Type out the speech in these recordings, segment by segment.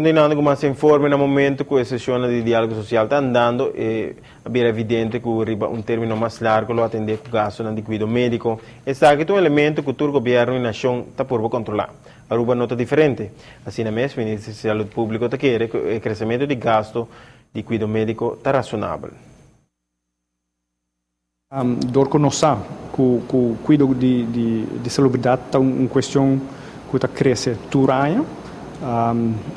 Continuando com mais informe, no momento que a sessão de diálogo social está andando, é evidente que arriba um termino mais largo para atender o gasto no cuidado médico. Está aqui um elemento que o governo e a nação está por controlar. Aruba nota diferente. Assim mesmo, o Ministério da Saúde Pública está querendo que o crescimento de gasto de cuidado médico está razonável. Dorco não sabe que o cuidado de salubridade está uma questão que está crescendo durante.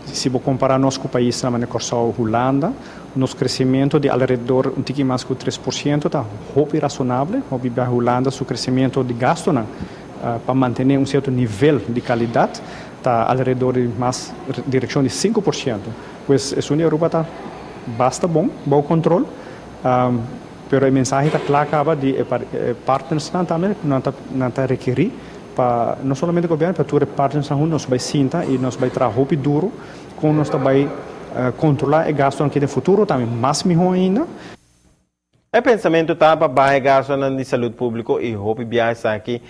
Se vou comparar nós com o país na Corsal Holanda, nosso crescimento de alrededor um pouquinho mais que 3% está muito razonável. A Holanda, seu crescimento de gasto para manter um certo nível de qualidade está alrededor de mais direção de 5%. Pois a União Europeia está bastante bom controle. Mas a mensagem está clara acaba de partners também não está requerir para não somente o governo, para todos os partners nós vai sentar e nós vai trabalhar duro, com nós vai controlar o gasto que no futuro também mais melhor ainda. O pensamento está para baixar gasto na saúde pública e roupa viajar aqui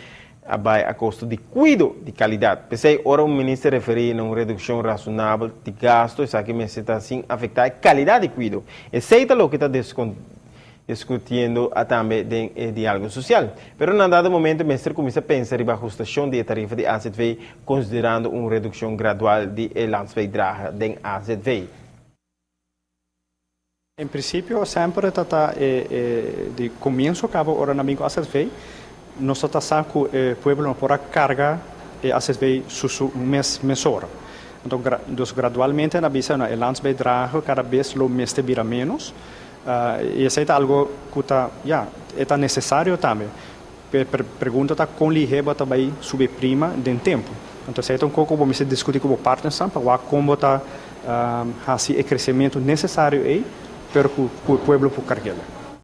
a custo de cuidado de qualidade. Pensei, ora o ministro referir a uma redução razonável de gasto, isso aqui me está assim afetar a qualidade de cuidado. Esse é o que está discutindo também em diálogo social. Pero, num dado momento, o mestre começa a pensar em ajustação de tarifa de AZV, considerando uma redução gradual de landsbijdrage de AZV. Em princípio, sempre está de começo, acaba ora na minha AZV, nós estamos com o povo não pode carregar a AZV mês hora. Então, gradualmente, na visa, o landsbijdrage cada vez o mês vira menos. E isso é algo que é necessário também. Pergunta está com ligeiro também subir prima de tempo. Então, isso é um pouco vamos discutir com o partner para como está o crescimento necessário aí para que o povo possa carregar.